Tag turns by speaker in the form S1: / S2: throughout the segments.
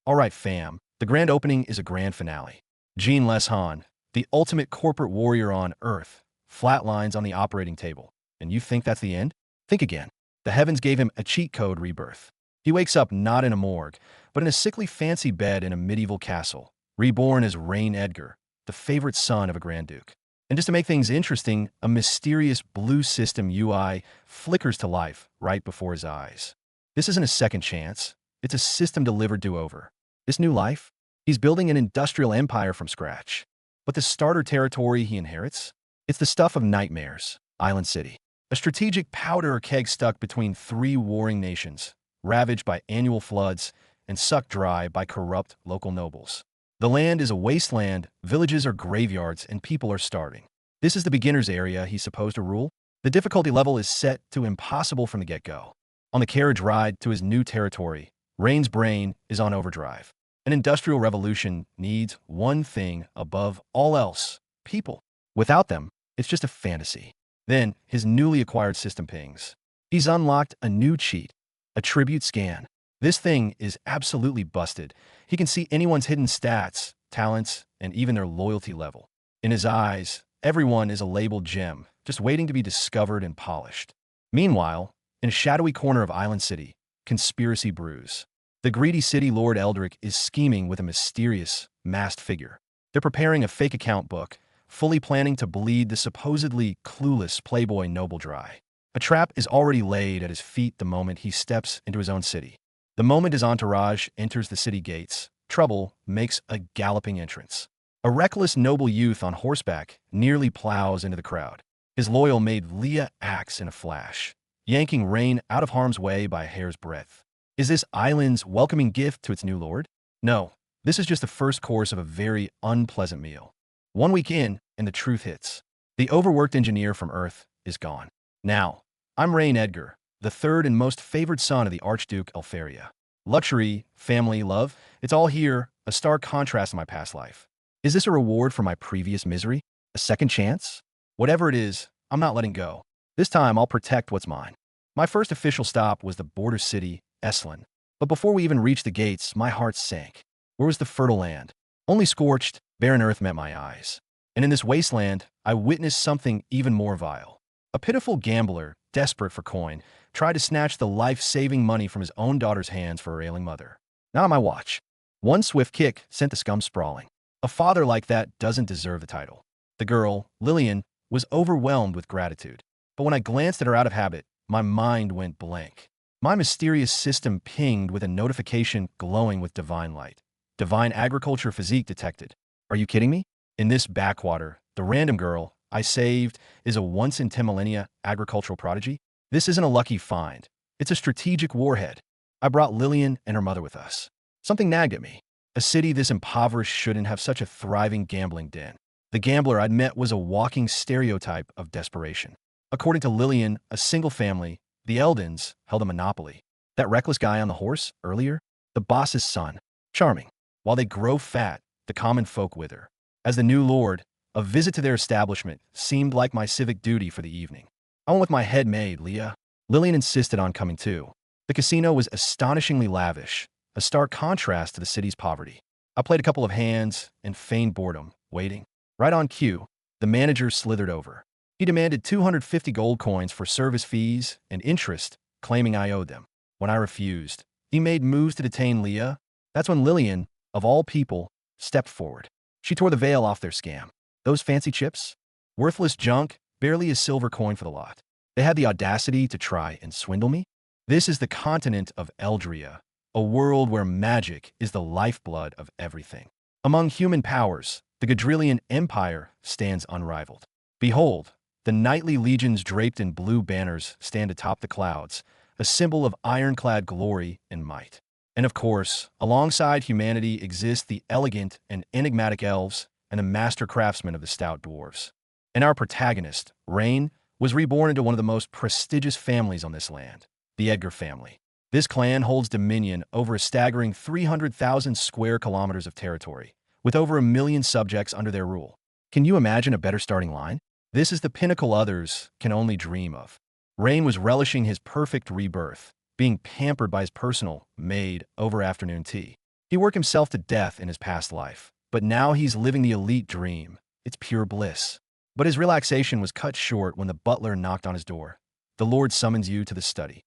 S1: Alright fam, the grand opening is a grand finale. Jean Les Han, the ultimate corporate warrior on Earth, flatlines on the operating table. And you think that's the end? Think again. The heavens gave him a cheat code rebirth. He wakes up not in a morgue, but in a sickly fancy bed in a medieval castle, reborn as Reign Edgar, the favorite son of a Grand Duke. And just to make things interesting, a mysterious blue system UI flickers to life right before his eyes. This isn't a second chance. It's a system-delivered do-over. This new life? He's building an industrial empire from scratch. But the starter territory he inherits? It's the stuff of nightmares, Island City. A strategic powder keg stuck between three warring nations, ravaged by annual floods and sucked dry by corrupt local nobles. The land is a wasteland, villages are graveyards, and people are starving. This is the beginner's area he's supposed to rule. The difficulty level is set to impossible from the get-go. On the carriage ride to his new territory, Reign's brain is on overdrive. An industrial revolution needs one thing above all else: people. Without them, it's just a fantasy. Then, his newly acquired system pings. He's unlocked a new cheat, a tribute scan. This thing is absolutely busted. He can see anyone's hidden stats, talents, and even their loyalty level. In his eyes, everyone is a labeled gem, just waiting to be discovered and polished. Meanwhile, in a shadowy corner of Island City, conspiracy brews. The greedy city lord Eldrick is scheming with a mysterious, masked figure. They're preparing a fake account book, fully planning to bleed the supposedly clueless playboy noble dry. A trap is already laid at his feet the moment he steps into his own city. The moment his entourage enters the city gates, trouble makes a galloping entrance. A reckless noble youth on horseback nearly plows into the crowd. His loyal maid Leah acts in a flash, yanking Reign out of harm's way by a hair's breadth. Is this island's welcoming gift to its new lord? No, this is just the first course of a very unpleasant meal. 1 week in, and the truth hits. The overworked engineer from Earth is gone. Now, I'm Reign Edgar, the third and most favored son of the Archduke Elfaria. Luxury, family, love, it's all here, a stark contrast to my past life. Is this a reward for my previous misery? A second chance? Whatever it is, I'm not letting go. This time, I'll protect what's mine. My first official stop was the border city, Esslin. But before we even reached the gates, my heart sank. Where was the fertile land? Only scorched, barren earth met my eyes. And in this wasteland, I witnessed something even more vile. A pitiful gambler, desperate for coin, tried to snatch the life-saving money from his own daughter's hands for her ailing mother. Not on my watch. One swift kick sent the scum sprawling. A father like that doesn't deserve the title. The girl, Lillian, was overwhelmed with gratitude. But when I glanced at her out of habit, my mind went blank. My mysterious system pinged with a notification glowing with divine light. Divine agriculture physique detected. Are you kidding me? In this backwater, the random girl I saved is a once-in-10 millennia agricultural prodigy. This isn't a lucky find. It's a strategic warhead. I brought Lillian and her mother with us. Something nagged at me. A city this impoverished shouldn't have such a thriving gambling den. The gambler I'd met was a walking stereotype of desperation. According to Lillian, a single family, the Eldons, held a monopoly. That reckless guy on the horse, earlier? The boss's son. Charming. While they grow fat, the common folk wither. As the new lord, a visit to their establishment seemed like my civic duty for the evening. I went with my head maid, Leah. Lillian insisted on coming too. The casino was astonishingly lavish, a stark contrast to the city's poverty. I played a couple of hands and feigned boredom, waiting. Right on cue, the manager slithered over. He demanded 250 gold coins for service fees and interest, claiming I owed them. When I refused, he made moves to detain Leah. That's when Lillian, of all people, stepped forward. She tore the veil off their scam. Those fancy chips? Worthless junk, barely a silver coin for the lot. They had the audacity to try and swindle me? This is the continent of Eldria, a world where magic is the lifeblood of everything. Among human powers, the Gadrillian Empire stands unrivaled. Behold, the knightly legions draped in blue banners stand atop the clouds, a symbol of ironclad glory and might. And of course, alongside humanity exist the elegant and enigmatic elves and the master craftsmen of the stout dwarves. And our protagonist, Reign, was reborn into one of the most prestigious families on this land, the Edgar family. This clan holds dominion over a staggering 300,000 square kilometers of territory, with over 1 million subjects under their rule. Can you imagine a better starting line? This is the pinnacle others can only dream of. Reign was relishing his perfect rebirth, being pampered by his personal maid over afternoon tea. He worked himself to death in his past life, but now he's living the elite dream. It's pure bliss. But his relaxation was cut short when the butler knocked on his door. The Lord summons you to the study.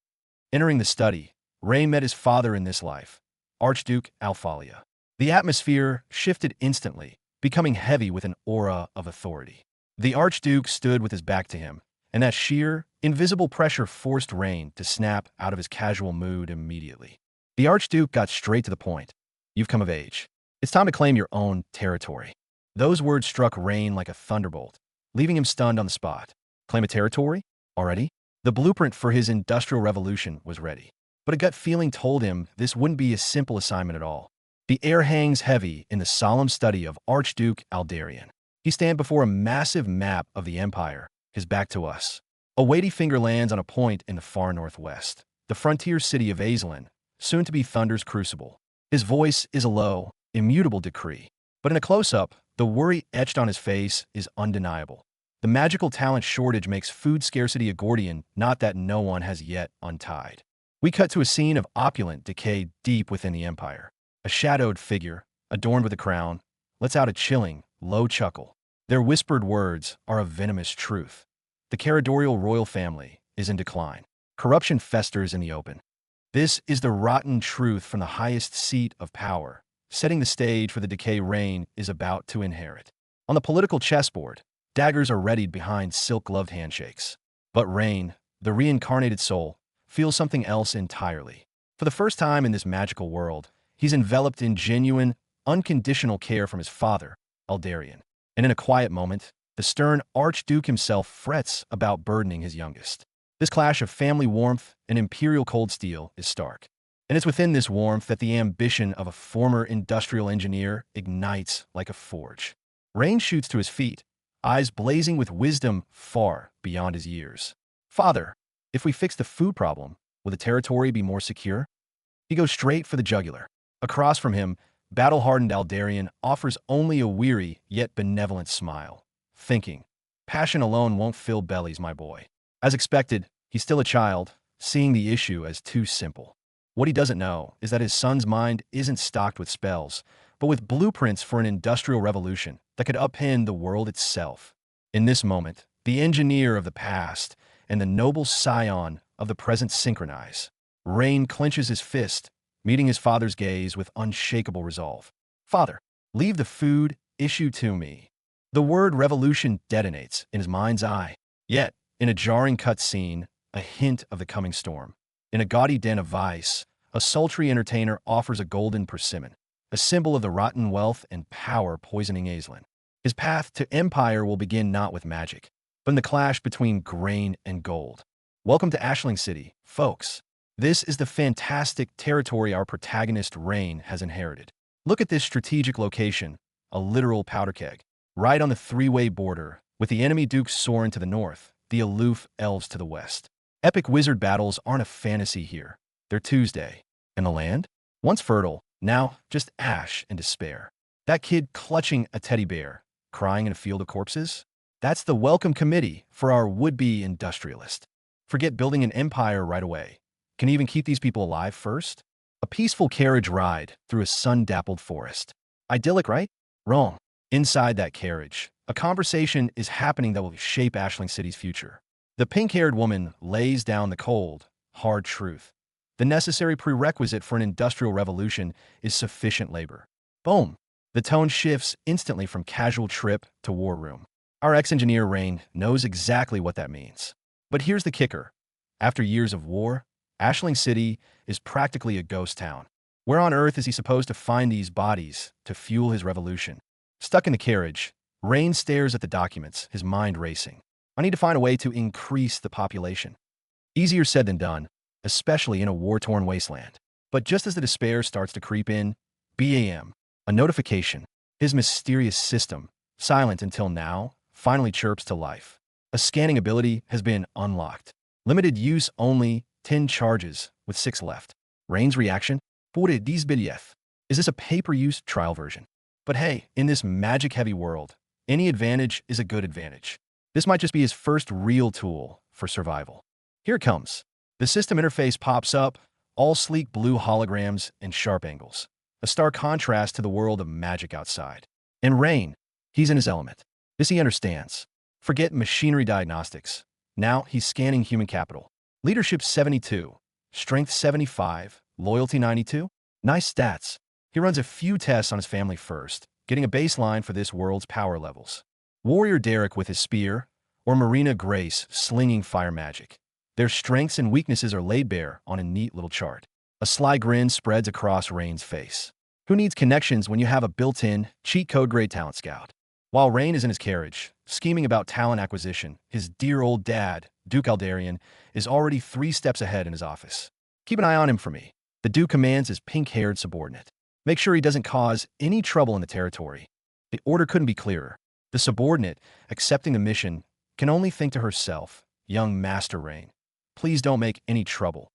S1: Entering the study, Ray met his father in this life, Archduke Alphalia. The atmosphere shifted instantly, becoming heavy with an aura of authority. The Archduke stood with his back to him, and that sheer, invisible pressure forced Rain to snap out of his casual mood immediately. The Archduke got straight to the point. You've come of age. It's time to claim your own territory. Those words struck Rain like a thunderbolt, leaving him stunned on the spot. Claim a territory? Already? The blueprint for his industrial revolution was ready. But a gut feeling told him this wouldn't be a simple assignment at all. The air hangs heavy in the solemn study of Archduke Aldarian. He stands before a massive map of the empire, his back to us. A weighty finger lands on a point in the far northwest, the frontier city of Aislinn, soon to be Thunder's crucible. His voice is a low, immutable decree. But in a close-up, the worry etched on his face is undeniable. The magical talent shortage makes food scarcity a Gordian knot that no one has yet untied. We cut to a scene of opulent decay deep within the empire. A shadowed figure, adorned with a crown, lets out a chilling, low chuckle. Their whispered words are a venomous truth. The Caradorial royal family is in decline. Corruption festers in the open. This is the rotten truth from the highest seat of power, setting the stage for the decay Rain is about to inherit. On the political chessboard, daggers are readied behind silk-gloved handshakes. But Rain, the reincarnated soul, feels something else entirely. For the first time in this magical world, he's enveloped in genuine, unconditional care from his father, Aldarian. And in a quiet moment, the stern Archduke himself frets about burdening his youngest. This clash of family warmth and imperial cold steel is stark. And it's within this warmth that the ambition of a former industrial engineer ignites like a forge. Rain shoots to his feet, eyes blazing with wisdom far beyond his years. Father, if we fix the food problem, will the territory be more secure? He goes straight for the jugular. Across from him, battle-hardened Aldarian offers only a weary yet benevolent smile, thinking, passion alone won't fill bellies, my boy. As expected, he's still a child, seeing the issue as too simple. What he doesn't know is that his son's mind isn't stocked with spells, but with blueprints for an industrial revolution that could upend the world itself. In this moment, the engineer of the past and the noble scion of the present synchronize. Rain clenches his fist, meeting his father's gaze with unshakable resolve. Father, leave the food issue to me. The word revolution detonates in his mind's eye. Yet, in a jarring cutscene, a hint of the coming storm. In a gaudy den of vice, a sultry entertainer offers a golden persimmon, a symbol of the rotten wealth and power poisoning Aislinn. His path to empire will begin not with magic, but in the clash between grain and gold. Welcome to Ashling City, folks. This is the fantastic territory our protagonist Rain has inherited. Look at this strategic location, a literal powder keg, right on the three-way border, with the enemy Duke Soren to the north, the aloof elves to the west. Epic wizard battles aren't a fantasy here. They're Tuesday. And the land? Once fertile, now just ash and despair. That kid clutching a teddy bear, crying in a field of corpses? That's the welcome committee for our would-be industrialist. Forget building an empire right away. Can you even keep these people alive first? A peaceful carriage ride through a sun-dappled forest. Idyllic, right? Wrong. Inside that carriage, a conversation is happening that will shape Ashling City's future. The pink-haired woman lays down the cold, hard truth. The necessary prerequisite for an industrial revolution is sufficient labor. Boom! The tone shifts instantly from casual trip to war room. Our ex-engineer Rain knows exactly what that means. But here's the kicker. After years of war, Ashling City is practically a ghost town. Where on earth is he supposed to find these bodies to fuel his revolution? Stuck in the carriage, Rain stares at the documents, his mind racing. I need to find a way to increase the population. Easier said than done, especially in a war-torn wasteland. But just as the despair starts to creep in, BAM, a notification. His mysterious system, silent until now, finally chirps to life. A scanning ability has been unlocked. Limited use only, 10 charges, with 6 left. Rain's reaction? Pure disbelief. Is this a pay-per-use trial version? But hey, in this magic-heavy world, any advantage is a good advantage. This might just be his first real tool for survival. Here it comes. The system interface pops up, all sleek blue holograms and sharp angles. a stark contrast to the world of magic outside. And Rain, he's in his element. This he understands. Forget machinery diagnostics. Now he's scanning human capital. Leadership 72, strength 75, loyalty 92. Nice stats. He runs a few tests on his family first, getting a baseline for this world's power levels. Warrior Derek with his spear, or Marina Grace slinging fire magic. Their strengths and weaknesses are laid bare on a neat little chart. A sly grin spreads across Rain's face. Who needs connections when you have a built-in, cheat code-grade talent scout? While Rain is in his carriage, scheming about talent acquisition, his dear old dad, Duke Aldarian, is already 3 steps ahead in his office. Keep an eye on him for me. The Duke commands his pink-haired subordinate. Make sure he doesn't cause any trouble in the territory. The order couldn't be clearer. The subordinate, accepting the mission, can only think to herself, young Master Rain, please don't make any trouble.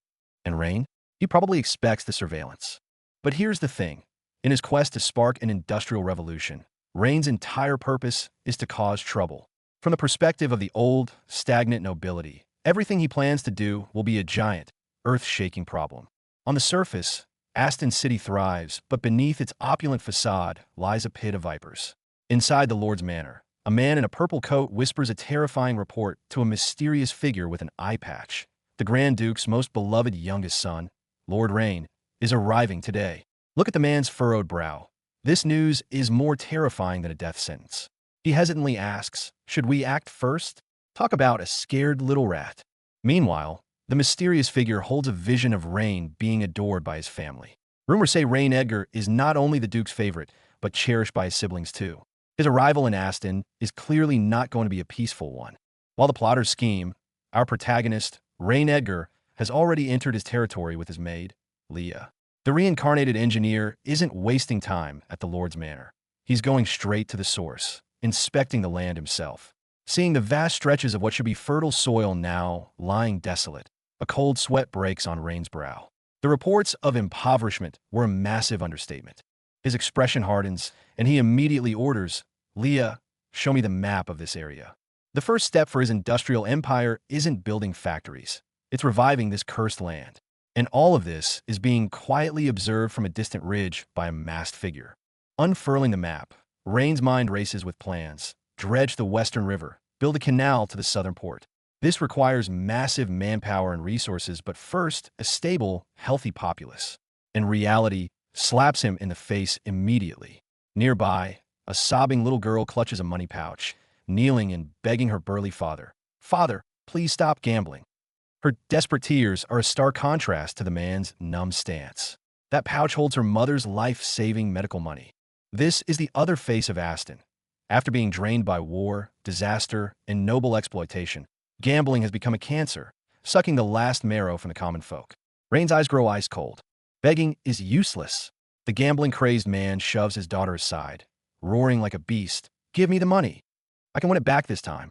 S1: And Rain? He probably expects the surveillance. But here's the thing. In his quest to spark an industrial revolution, Rain's entire purpose is to cause trouble. From the perspective of the old, stagnant nobility, everything he plans to do will be a giant, earth-shaking problem. On the surface, Aston City thrives, but beneath its opulent facade lies a pit of vipers. Inside the Lord's manor, a man in a purple coat whispers a terrifying report to a mysterious figure with an eye patch. The Grand Duke's most beloved youngest son, Lord Rain, is arriving today. Look at the man's furrowed brow. This news is more terrifying than a death sentence. He hesitantly asks, should we act first? Talk about a scared little rat. Meanwhile, the mysterious figure holds a vision of Rain being adored by his family. Rumors say Rain Edgar is not only the Duke's favorite, but cherished by his siblings too. His arrival in Aston is clearly not going to be a peaceful one. While the plotters scheme, our protagonist, Rain Edgar, has already entered his territory with his maid, Leah. The reincarnated engineer isn't wasting time at the Lord's manor. He's going straight to the source, inspecting the land himself. Seeing the vast stretches of what should be fertile soil now lying desolate, a cold sweat breaks on Rain's brow. The reports of impoverishment were a massive understatement. His expression hardens, and he immediately orders, Leah, show me the map of this area. The first step for his industrial empire isn't building factories. It's reviving this cursed land. And all of this is being quietly observed from a distant ridge by a masked figure. Unfurling the map, Rain's mind races with plans. Dredge the western river, build a canal to the southern port. This requires massive manpower and resources, but first, a stable, healthy populace. And reality slaps him in the face immediately. Nearby, a sobbing little girl clutches a money pouch, kneeling and begging her burly father, "Father, please stop gambling." Her desperate tears are a stark contrast to the man's numb stance. That pouch holds her mother's life-saving medical money. This is the other face of Aston. After being drained by war, disaster, and noble exploitation, gambling has become a cancer, sucking the last marrow from the common folk. Rain's eyes grow ice cold. Begging is useless. The gambling-crazed man shoves his daughter aside, roaring like a beast, "Give me the money. I can win it back this time."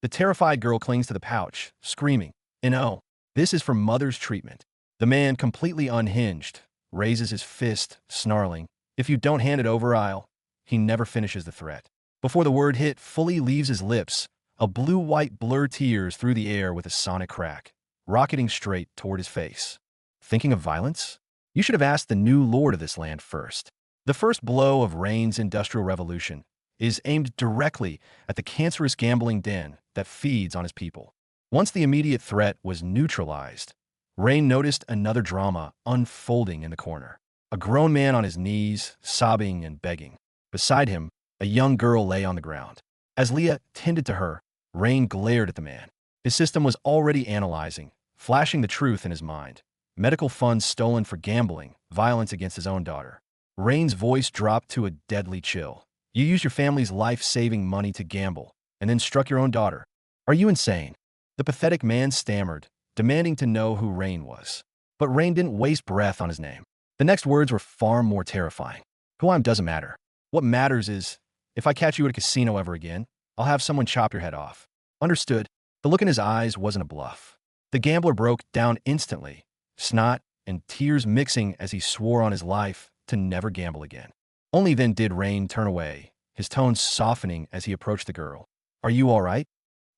S1: The terrified girl clings to the pouch, screaming, and oh, this is for mother's treatment. The man, completely unhinged, raises his fist, snarling, "If you don't hand it over, I'll..." He never finishes the threat. Before the word hit fully leaves his lips, a blue-white blur tears through the air with a sonic crack, rocketing straight toward his face. Thinking of violence? You should have asked the new lord of this land first. The first blow of Rain's industrial revolution is aimed directly at the cancerous gambling den that feeds on his people. Once the immediate threat was neutralized, Rain noticed another drama unfolding in the corner. A grown man on his knees, sobbing and begging. Beside him, a young girl lay on the ground. As Leah tended to her, Rain glared at the man. His system was already analyzing, flashing the truth in his mind. Medical funds stolen for gambling, violence against his own daughter. Rain's voice dropped to a deadly chill. You used your family's life-saving money to gamble, and then struck your own daughter. Are you insane? The pathetic man stammered, demanding to know who Rain was. But Rain didn't waste breath on his name. The next words were far more terrifying. Who I am doesn't matter. What matters is, if I catch you at a casino ever again, I'll have someone chop your head off. Understood? The look in his eyes wasn't a bluff. The gambler broke down instantly, snot and tears mixing as he swore on his life to never gamble again. Only then did Rain turn away, his tones softening as he approached the girl. Are you all right?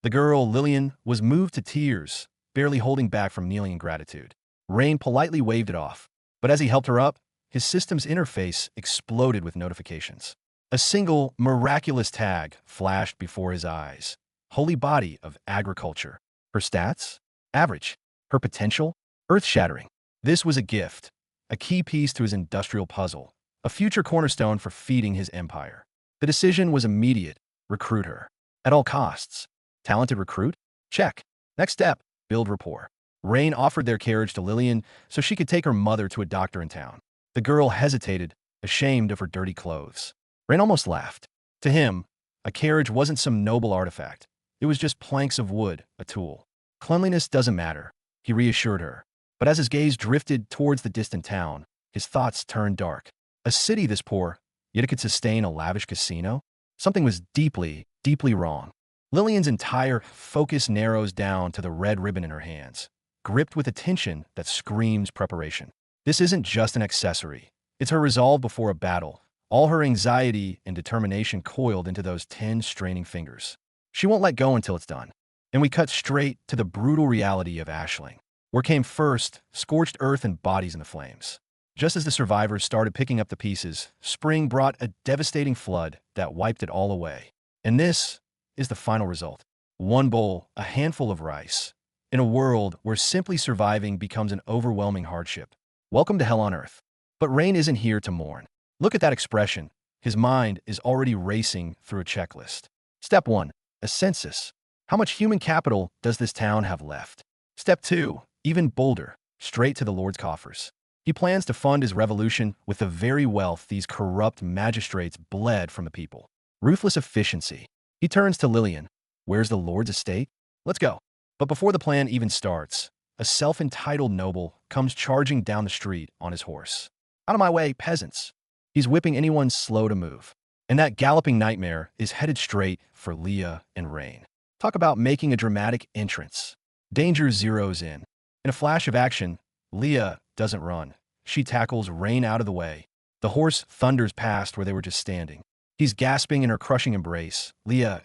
S1: The girl, Lillian, was moved to tears, barely holding back from kneeling in gratitude. Rain politely waved it off, but as he helped her up, his system's interface exploded with notifications. A single miraculous tag flashed before his eyes. Holy body of agriculture. Her stats? Average. Her potential? Earth-shattering. This was a gift, a key piece to his industrial puzzle, a future cornerstone for feeding his empire. The decision was immediate. Recruit her. At all costs. Talented recruit? Check. Next step, build rapport. Rain offered their carriage to Lillian so she could take her mother to a doctor in town. The girl hesitated, ashamed of her dirty clothes. Rain almost laughed. To him, a carriage wasn't some noble artifact. It was just planks of wood, a tool. Cleanliness doesn't matter, he reassured her. But as his gaze drifted towards the distant town, his thoughts turned dark. A city this poor, yet it could sustain a lavish casino? Something was deeply, deeply wrong. Lillian's entire focus narrows down to the red ribbon in her hands, gripped with a tension that screams preparation. This isn't just an accessory. It's her resolve before a battle, all her anxiety and determination coiled into those 10 straining fingers. She won't let go until it's done. And we cut straight to the brutal reality of Ashling. Where came first, scorched earth and bodies in the flames. Just as the survivors started picking up the pieces, spring brought a devastating flood that wiped it all away. And this is the final result. One bowl, a handful of rice. In a world where simply surviving becomes an overwhelming hardship. Welcome to hell on earth. But Rain isn't here to mourn. Look at that expression. His mind is already racing through a checklist. Step 1. A census. How much human capital does this town have left? Step 2. Even bolder. Straight to the Lord's coffers. He plans to fund his revolution with the very wealth these corrupt magistrates bled from the people. Ruthless efficiency. He turns to Lillian. Where's the Lord's estate? Let's go. But before the plan even starts, a self-entitled noble comes charging down the street on his horse. Out of my way, peasants. He's whipping anyone slow to move. And that galloping nightmare is headed straight for Leah and Rain. Talk about making a dramatic entrance. Danger zeroes in. In a flash of action, Leah doesn't run. She tackles Rain out of the way. The horse thunders past where they were just standing. He's gasping in her crushing embrace. Leah,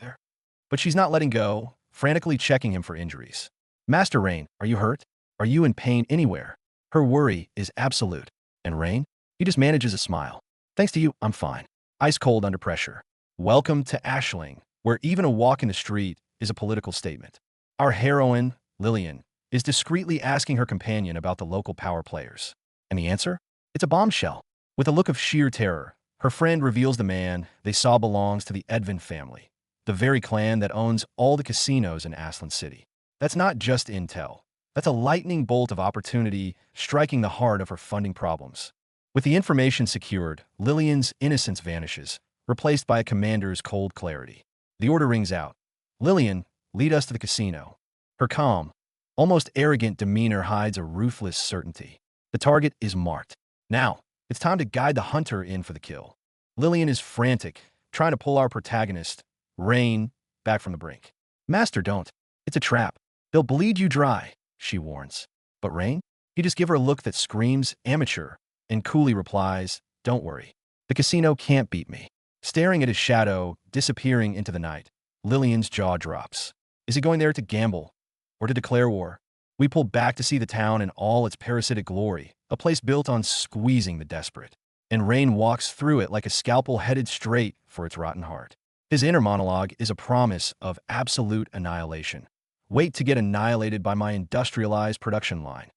S1: but she's not letting go, frantically checking him for injuries. Master Rain, are you hurt? Are you in pain anywhere? Her worry is absolute. And Rain? He just manages a smile. Thanks to you, I'm fine. Ice cold under pressure. Welcome to Ashling, where even a walk in the street is a political statement. Our heroine, Lillian, is discreetly asking her companion about the local power players. And the answer? It's a bombshell. With a look of sheer terror, her friend reveals the man they saw belongs to the Edvin family, the very clan that owns all the casinos in Aslan City. That's not just intel. That's a lightning bolt of opportunity striking the heart of her funding problems. With the information secured, Lillian's innocence vanishes, replaced by a commander's cold clarity. The order rings out. Lillian, lead us to the casino. Her calm, almost arrogant demeanor hides a ruthless certainty. The target is marked. Now, it's time to guide the hunter in for the kill. Lillian is frantic, trying to pull our protagonist, Rain, back from the brink. Master, don't. It's a trap. They'll bleed you dry, she warns. But Rain? You just give her a look that screams amateur, and coolly replies, don't worry. The casino can't beat me. Staring at his shadow, disappearing into the night, Lillian's jaw drops. Is he going there to gamble? Or to declare war? We pull back to see the town in all its parasitic glory, a place built on squeezing the desperate. And Rain walks through it like a scalpel headed straight for its rotten heart. His inner monologue is a promise of absolute annihilation. Wait to get annihilated by my industrialized production line.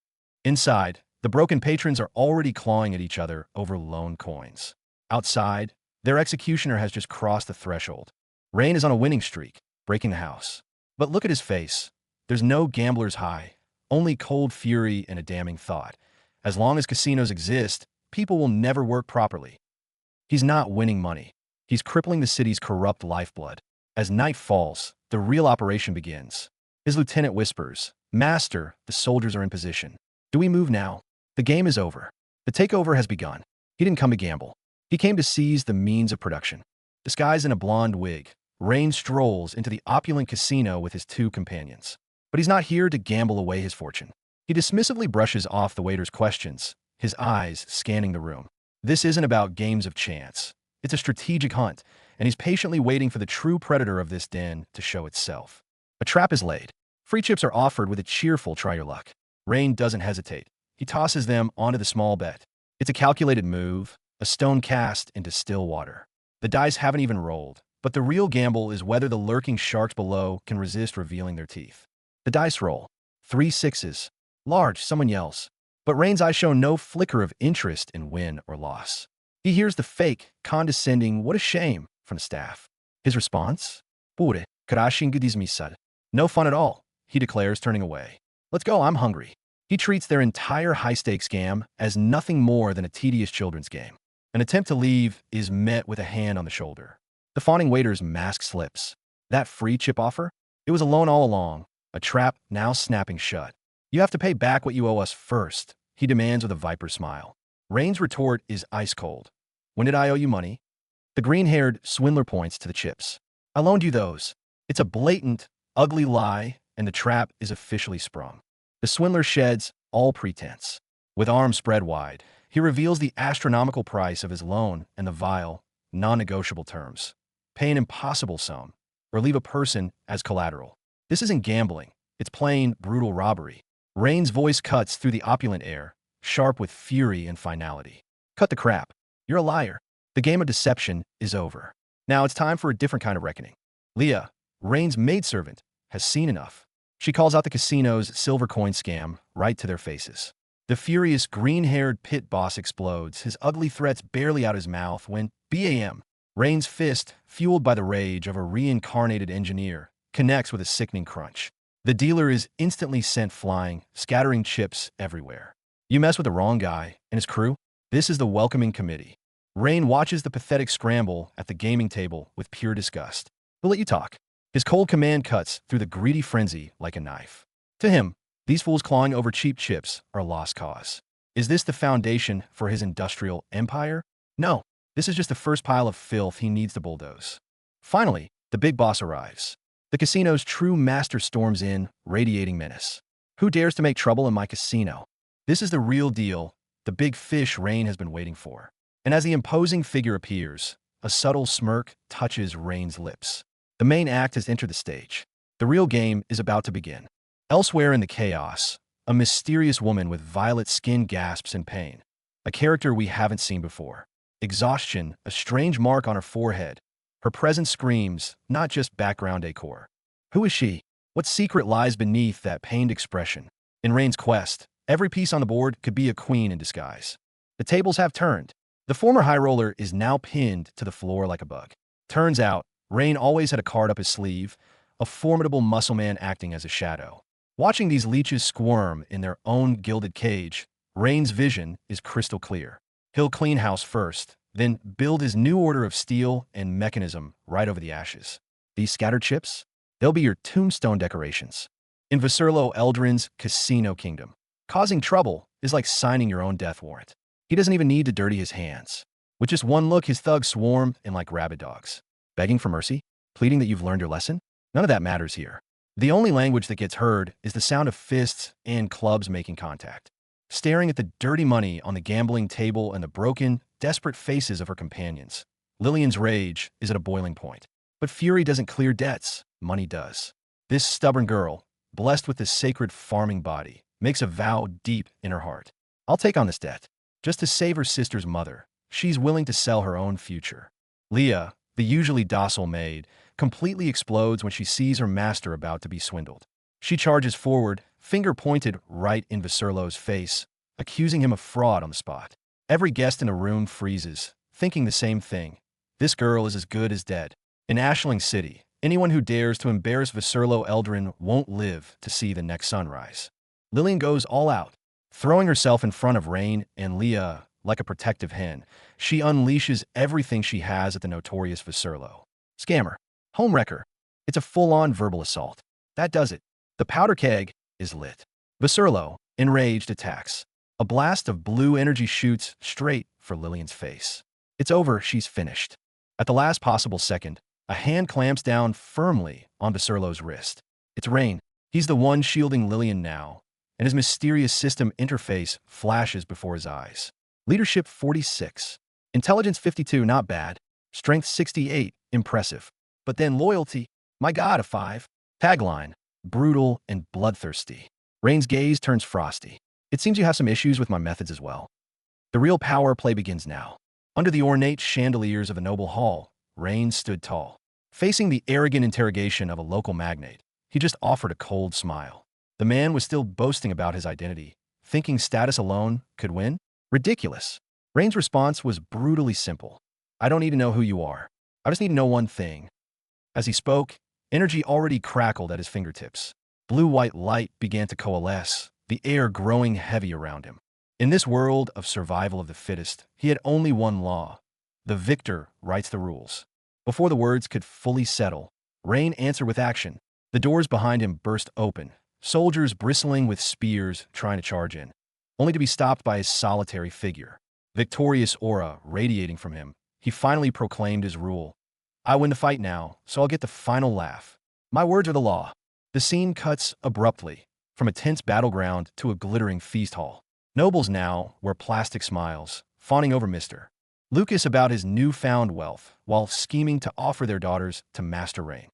S1: Inside, the broken patrons are already clawing at each other over lone coins. Outside, their executioner has just crossed the threshold. Rain is on a winning streak, breaking the house. But look at his face. There's no gambler's high, only cold fury and a damning thought. As long as casinos exist, people will never work properly. He's not winning money. He's crippling the city's corrupt lifeblood. As night falls, the real operation begins. His lieutenant whispers, Master, the soldiers are in position. Do we move now? The game is over. The takeover has begun. He didn't come to gamble. He came to seize the means of production. Disguised in a blonde wig, Rain strolls into the opulent casino with his two companions. But he's not here to gamble away his fortune. He dismissively brushes off the waiter's questions, his eyes scanning the room. This isn't about games of chance. It's a strategic hunt, and he's patiently waiting for the true predator of this den to show itself. A trap is laid. Free chips are offered with a cheerful try your luck. Rain doesn't hesitate. He tosses them onto the small bet. It's a calculated move, a stone cast into still water. The dice haven't even rolled, but the real gamble is whether the lurking sharks below can resist revealing their teeth. The dice roll. 3 sixes. Large, someone yells. But Rain's eyes show no flicker of interest in win or loss. He hears the fake, condescending, "What a shame," from the staff. His response? Pure, crashing dismissal. No fun at all, he declares, turning away. Let's go, I'm hungry. He treats their entire high-stakes game as nothing more than a tedious children's game. An attempt to leave is met with a hand on the shoulder. The fawning waiter's mask slips. That free chip offer? It was a loan all along, a trap now snapping shut. You have to pay back what you owe us first, he demands with a viper smile. Rain's retort is ice cold. When did I owe you money? The green-haired swindler points to the chips. I loaned you those. It's a blatant, ugly lie, and the trap is officially sprung. The swindler sheds all pretense. With arms spread wide, he reveals the astronomical price of his loan and the vile, non-negotiable terms. Pay an impossible sum, or leave a person as collateral. This isn't gambling. It's plain, brutal robbery. Rain's voice cuts through the opulent air, sharp with fury and finality. Cut the crap. You're a liar. The game of deception is over. Now it's time for a different kind of reckoning. Leah, Rain's maidservant, has seen enough. She calls out the casino's silver coin scam right to their faces. The furious green-haired pit boss explodes, his ugly threats barely out his mouth when, BAM, Rain's fist, fueled by the rage of a reincarnated engineer, connects with a sickening crunch. The dealer is instantly sent flying, scattering chips everywhere. You mess with the wrong guy and his crew? This is the welcoming committee. Rain watches the pathetic scramble at the gaming table with pure disgust. We'll let you talk. His cold command cuts through the greedy frenzy like a knife. To him, these fools clawing over cheap chips are a lost cause. Is this the foundation for his industrial empire? No, this is just the first pile of filth he needs to bulldoze. Finally, the big boss arrives. The casino's true master storms in, radiating menace. Who dares to make trouble in my casino? This is the real deal, the big fish Rain has been waiting for. And as the imposing figure appears, a subtle smirk touches Rain's lips. The main act has entered the stage. The real game is about to begin. Elsewhere in the chaos, a mysterious woman with violet skin gasps in pain. A character we haven't seen before. Exhaustion, a strange mark on her forehead. Her presence screams, not just background decor. Who is she? What secret lies beneath that pained expression? In Rain's quest, every piece on the board could be a queen in disguise. The tables have turned. The former high roller is now pinned to the floor like a bug. Turns out, Rain always had a card up his sleeve, a formidable muscle man acting as a shadow. Watching these leeches squirm in their own gilded cage, Rain's vision is crystal clear. He'll clean house first, then build his new order of steel and mechanism right over the ashes. These scattered chips? They'll be your tombstone decorations. In Viserlo Eldrin's casino kingdom, causing trouble is like signing your own death warrant. He doesn't even need to dirty his hands. With just one look, his thugs swarm in like rabid dogs. Begging for mercy? Pleading that you've learned your lesson? None of that matters here. The only language that gets heard is the sound of fists and clubs making contact. Staring at the dirty money on the gambling table and the broken, desperate faces of her companions, Lillian's rage is at a boiling point. But fury doesn't clear debts, money does. This stubborn girl, blessed with this sacred farming body, makes a vow deep in her heart. I'll take on this debt. Just to save her sister's mother, she's willing to sell her own future. Leah, the usually docile maid, completely explodes when she sees her master about to be swindled. She charges forward, finger pointed right in Viserlo's face, accusing him of fraud on the spot. Every guest in the room freezes, thinking the same thing. This girl is as good as dead. In Ashling City, anyone who dares to embarrass Viserlo Eldrin won't live to see the next sunrise. Lillian goes all out, throwing herself in front of Rain and Leah like a protective hen. She unleashes everything she has at the notorious Viserlo. Scammer. Homewrecker. It's a full-on verbal assault. That does it. The powder keg is lit. Viserlo, enraged, attacks. A blast of blue energy shoots straight for Lillian's face. It's over, she's finished. At the last possible second, a hand clamps down firmly on Viserlo's wrist. It's Rain. He's the one shielding Lillian now, and his mysterious system interface flashes before his eyes. Leadership 46. Intelligence 52, not bad. Strength 68, impressive. But then loyalty, my God, a 5. Tagline, brutal and bloodthirsty. Rain's gaze turns frosty. It seems you have some issues with my methods as well. The real power play begins now. Under the ornate chandeliers of a noble hall, Rain stood tall. Facing the arrogant interrogation of a local magnate, he just offered a cold smile. The man was still boasting about his identity, thinking status alone could win? Ridiculous. Rain's response was brutally simple. I don't need to know who you are. I just need to know one thing. As he spoke, energy already crackled at his fingertips. Blue-white light began to coalesce, the air growing heavy around him. In this world of survival of the fittest, he had only one law. The victor writes the rules. Before the words could fully settle, Rain answered with action. The doors behind him burst open, soldiers bristling with spears trying to charge in, only to be stopped by his solitary figure. Victorious aura radiating from him, he finally proclaimed his rule. I win the fight now, so I'll get the final laugh. My words are the law. The scene cuts abruptly, from a tense battleground to a glittering feast hall. Nobles now wear plastic smiles, fawning over Mr. Lucas about his newfound wealth, while scheming to offer their daughters to Master Rain.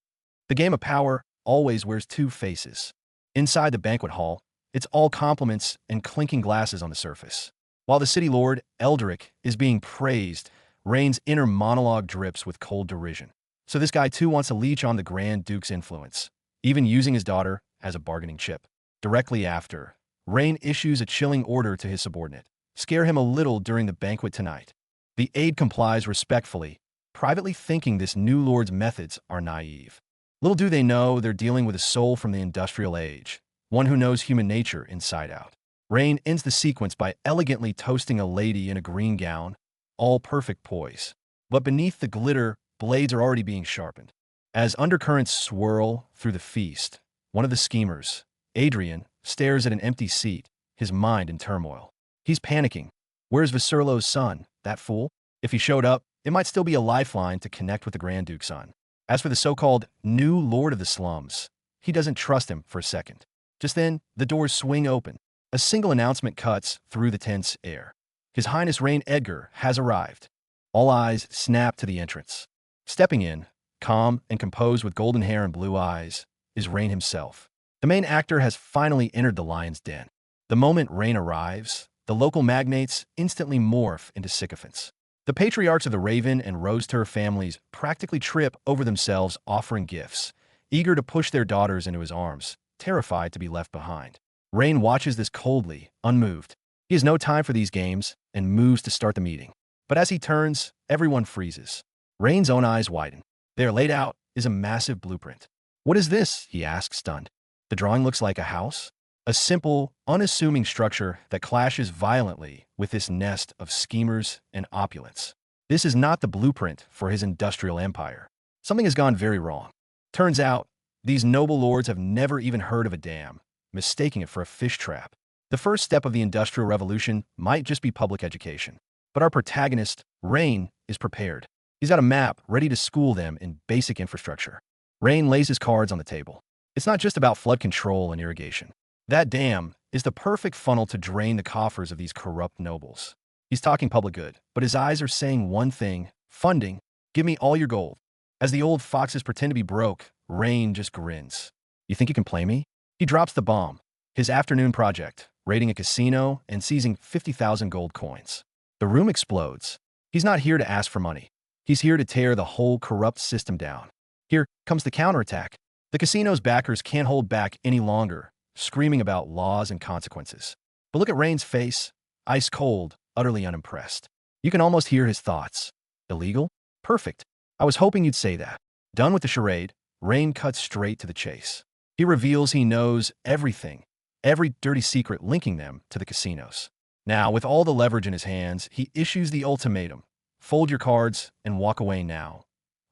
S1: The game of power always wears two faces. Inside the banquet hall, it's all compliments and clinking glasses on the surface. While the city lord, Eldrick, is being praised, Rain's inner monologue drips with cold derision. So this guy too wants to leech on the Grand Duke's influence, even using his daughter as a bargaining chip. Directly after, Rain issues a chilling order to his subordinate. Scare him a little during the banquet tonight. The aide complies respectfully, privately thinking this new lord's methods are naive. Little do they know they're dealing with a soul from the industrial age, one who knows human nature inside out. Rain ends the sequence by elegantly toasting a lady in a green gown, all perfect poise. But beneath the glitter, blades are already being sharpened. As undercurrents swirl through the feast, one of the schemers, Adrian, stares at an empty seat, his mind in turmoil. He's panicking. Where's Viserlo's son, that fool? If he showed up, it might still be a lifeline to connect with the Grand Duke's son. As for the so-called new lord of the slums, he doesn't trust him for a second. Just then, the doors swing open. A single announcement cuts through the tense air. His Highness Rain Edgar has arrived. All eyes snap to the entrance. Stepping in, calm and composed with golden hair and blue eyes, is Rain himself. The main actor has finally entered the lion's den. The moment Rain arrives, the local magnates instantly morph into sycophants. The patriarchs of the Raven and Roseter families practically trip over themselves offering gifts, eager to push their daughters into his arms, terrified to be left behind. Rain watches this coldly, unmoved. He has no time for these games and moves to start the meeting. But as he turns, everyone freezes. Rain's own eyes widen. There, laid out, is a massive blueprint. What is this? He asks, stunned. The drawing looks like a house. A simple, unassuming structure that clashes violently with this nest of schemers and opulence. This is not the blueprint for his industrial empire. Something has gone very wrong. Turns out, these noble lords have never even heard of a dam, mistaking it for a fish trap. The first step of the Industrial Revolution might just be public education. But our protagonist, Rain, is prepared. He's got a map ready to school them in basic infrastructure. Rain lays his cards on the table. It's not just about flood control and irrigation. That dam is the perfect funnel to drain the coffers of these corrupt nobles. He's talking public good, but his eyes are saying one thing: funding. Give me all your gold. As the old foxes pretend to be broke, Rain just grins. You think you can play me? He drops the bomb. His afternoon project, raiding a casino and seizing 50,000 gold coins. The room explodes. He's not here to ask for money. He's here to tear the whole corrupt system down. Here comes the counterattack. The casino's backers can't hold back any longer, screaming about laws and consequences. But look at Rain's face, ice cold, utterly unimpressed. You can almost hear his thoughts. Illegal? Perfect. I was hoping you'd say that. Done with the charade, Rain cuts straight to the chase. He reveals he knows everything, every dirty secret linking them to the casinos. Now, with all the leverage in his hands, he issues the ultimatum. Fold your cards and walk away now,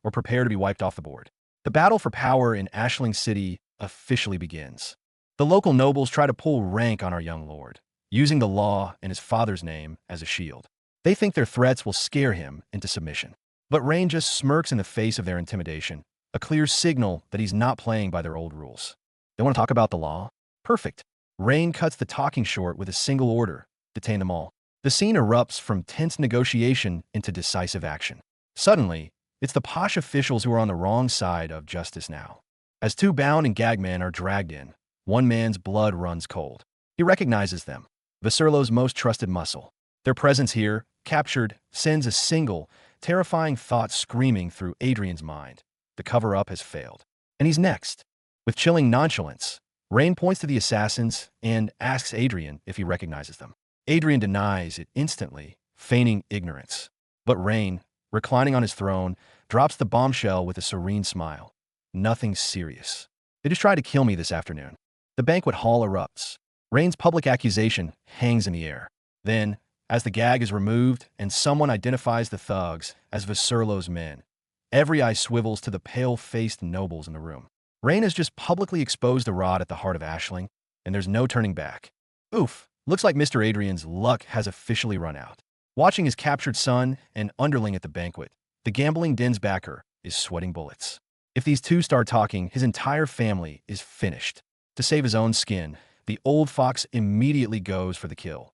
S1: or prepare to be wiped off the board. The battle for power in Ashling City officially begins. The local nobles try to pull rank on our young lord, using the law and his father's name as a shield. They think their threats will scare him into submission. But Rain just smirks in the face of their intimidation, a clear signal that he's not playing by their old rules. They want to talk about the law? Perfect. Rain cuts the talking short with a single order: detain them all. The scene erupts from tense negotiation into decisive action. Suddenly, it's the posh officials who are on the wrong side of justice now. As two bound and gagged men are dragged in, one man's blood runs cold. He recognizes them, Viserlo's most trusted muscle. Their presence here, captured, sends a single, terrifying thought screaming through Adrian's mind. The cover-up has failed. And he's next. With chilling nonchalance, Rain points to the assassins and asks Adrian if he recognizes them. Adrian denies it instantly, feigning ignorance. But Rain, reclining on his throne, drops the bombshell with a serene smile. Nothing serious. They just tried to kill me this afternoon. The banquet hall erupts. Rain's public accusation hangs in the air. Then, as the gag is removed and someone identifies the thugs as Viserlo's men, every eye swivels to the pale-faced nobles in the room. Rain has just publicly exposed the rot at the heart of Ashling, and there's no turning back. Oof, looks like Mr. Adrian's luck has officially run out. Watching his captured son and underling at the banquet, the gambling den's backer is sweating bullets. If these two start talking, his entire family is finished. To save his own skin, the old fox immediately goes for the kill,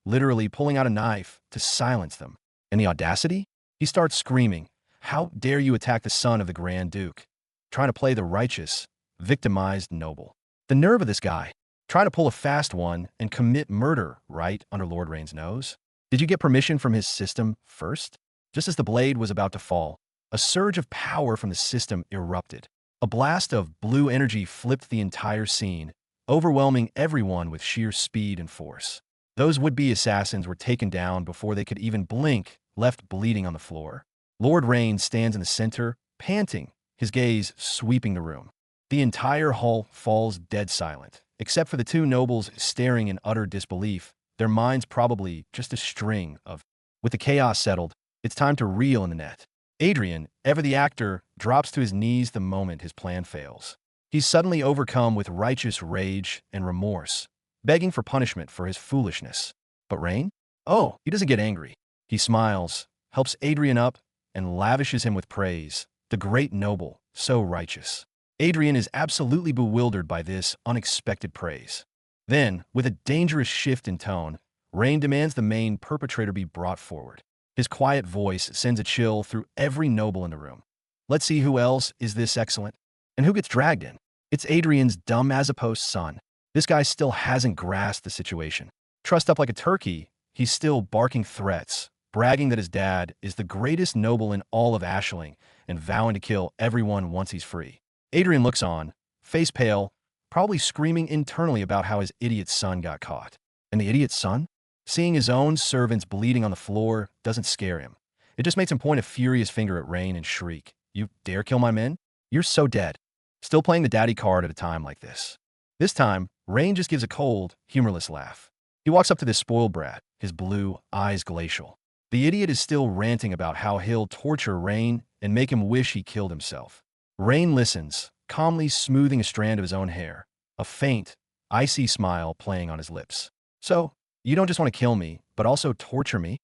S1: literally pulling out a knife to silence them. And the audacity? He starts screaming, "How dare you attack the son of the Grand Duke?" Trying to play the righteous, victimized noble. The nerve of this guy, trying to pull a fast one and commit murder right under Lord Rain's nose. Did you get permission from his system first? Just as the blade was about to fall, a surge of power from the system erupted. A blast of blue energy flipped the entire scene, overwhelming everyone with sheer speed and force. Those would-be assassins were taken down before they could even blink, left bleeding on the floor. Lord Rain stands in the center, panting, his gaze sweeping the room. The entire hall falls dead silent, except for the two nobles staring in utter disbelief, their minds probably just a string of. With the chaos settled, it's time to reel in the net. Adrian, ever the actor, drops to his knees the moment his plan fails. He's suddenly overcome with righteous rage and remorse, begging for punishment for his foolishness. But Rain? Oh, he doesn't get angry. He smiles, helps Adrian up, and lavishes him with praise. The great noble, so righteous. Adrian is absolutely bewildered by this unexpected praise. Then, with a dangerous shift in tone, Rain demands the main perpetrator be brought forward. His quiet voice sends a chill through every noble in the room. Let's see who else is this excellent. And who gets dragged in? It's Adrian's dumb as a post son. This guy still hasn't grasped the situation. Trussed up like a turkey, he's still barking threats, bragging that his dad is the greatest noble in all of Ashling and vowing to kill everyone once he's free. Adrian looks on, face pale, probably screaming internally about how his idiot son got caught. And the idiot son? Seeing his own servants bleeding on the floor doesn't scare him. It just makes him point a furious finger at Rain and shriek, "You dare kill my men? You're so dead." Still playing the daddy card at a time like this. This time, Rain just gives a cold, humorless laugh. He walks up to this spoiled brat, his blue eyes glacial. The idiot is still ranting about how he'll torture Rain and make him wish he killed himself. Rain listens, calmly smoothing a strand of his own hair, a faint, icy smile playing on his lips. "So, you don't just want to kill me, but also torture me?"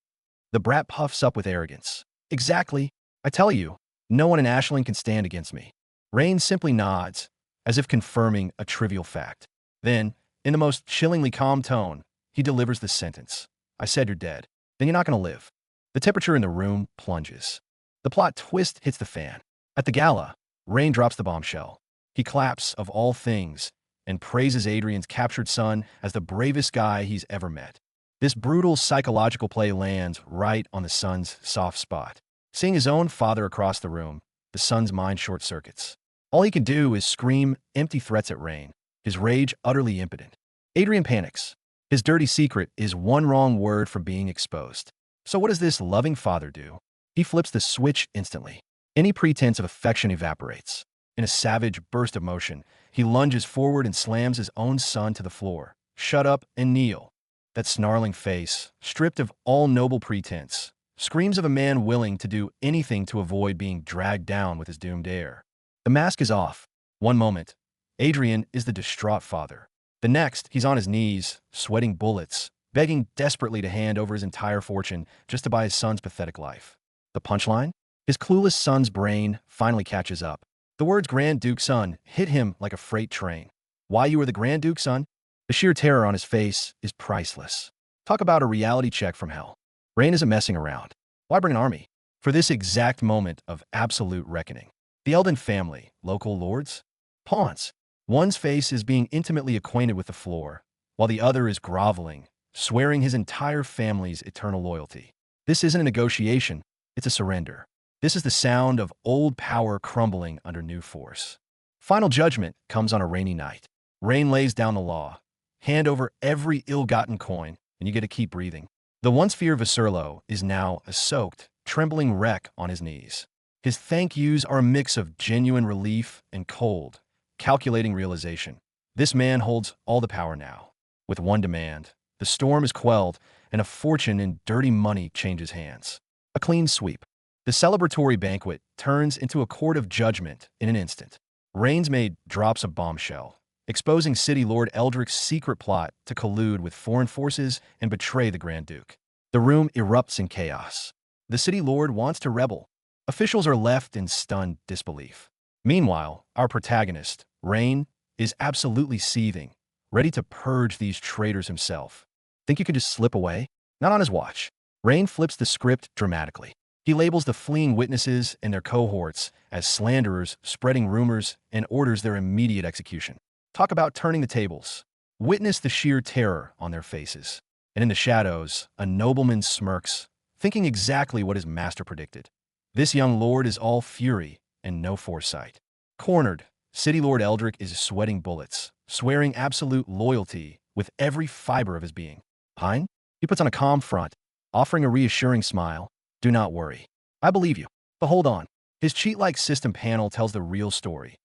S1: The brat puffs up with arrogance. "Exactly. I tell you, no one in Ashling can stand against me." Rain simply nods, as if confirming a trivial fact. Then, in the most chillingly calm tone, he delivers the sentence. "I said you're dead. Then you're not going to live." The temperature in the room plunges. The plot twist hits the fan. At the gala, Rain drops the bombshell. He claps, of all things, and praises Adrian's captured son as the bravest guy he's ever met. This brutal psychological play lands right on the son's soft spot. Seeing his own father across the room, the son's mind short-circuits. All he can do is scream empty threats at Rain, his rage utterly impotent. Adrian panics. His dirty secret is one wrong word from being exposed. So what does this loving father do? He flips the switch instantly. Any pretense of affection evaporates. In a savage burst of motion, he lunges forward and slams his own son to the floor. "Shut up and kneel." That snarling face, stripped of all noble pretense, screams of a man willing to do anything to avoid being dragged down with his doomed heir. The mask is off. One moment, Adrian is the distraught father. The next, he's on his knees, sweating bullets, begging desperately to hand over his entire fortune just to buy his son's pathetic life. The punchline? His clueless son's brain finally catches up. The words Grand Duke son hit him like a freight train. Why you were the Grand Duke son? The sheer terror on his face is priceless. Talk about a reality check from hell. Rain isn't messing around. Why bring an army? For this exact moment of absolute reckoning. The Eldon family, local lords, pawns. One's face is being intimately acquainted with the floor, while the other is groveling, swearing his entire family's eternal loyalty. This isn't a negotiation, it's a surrender. This is the sound of old power crumbling under new force. Final judgment comes on a rainy night. Rain lays down the law. Hand over every ill-gotten coin, and you get to keep breathing. The once feared Vasurlo is now a soaked, trembling wreck on his knees. His thank yous are a mix of genuine relief and cold, calculating realization. This man holds all the power now. With one demand, the storm is quelled, and a fortune in dirty money changes hands. A clean sweep. The celebratory banquet turns into a court of judgment in an instant. Rain's Maid drops a bombshell, exposing City Lord Eldric's secret plot to collude with foreign forces and betray the Grand Duke. The room erupts in chaos. The City Lord wants to rebel. Officials are left in stunned disbelief. Meanwhile, our protagonist, Rain, is absolutely seething, ready to purge these traitors himself. Think you could just slip away? Not on his watch. Rain flips the script dramatically. He labels the fleeing witnesses and their cohorts as slanderers, spreading rumors, and orders their immediate execution. Talk about turning the tables. Witness the sheer terror on their faces. And in the shadows, a nobleman smirks, thinking exactly what his master predicted. This young lord is all fury and no foresight. Cornered, City Lord Eldric is sweating bullets, swearing absolute loyalty with every fiber of his being. Pine? He puts on a calm front, offering a reassuring smile. Do not worry. I believe you. But hold on. His cheat-like system panel tells the real story.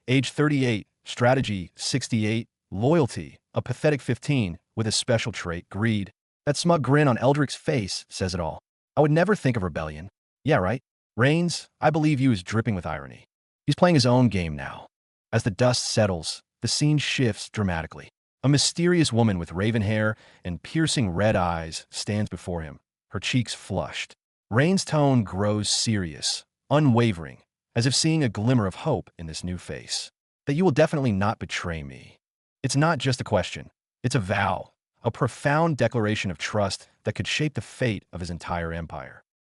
S1: Age 38, strategy 68, loyalty, a pathetic 15, with a special trait, greed. That smug grin on Eldric's face says it all. I would never think of rebellion. Yeah, right? Reigns, I believe you, is dripping with irony. He's playing his own game now. As the dust settles, the scene shifts dramatically. A mysterious woman with raven hair and piercing red eyes stands before him, her cheeks flushed. Rain's tone grows serious, unwavering, as if seeing a glimmer of hope in this new face. That you will definitely not betray me. It's not just a question. It's a vow, a profound declaration of trust that could shape the fate of his entire empire.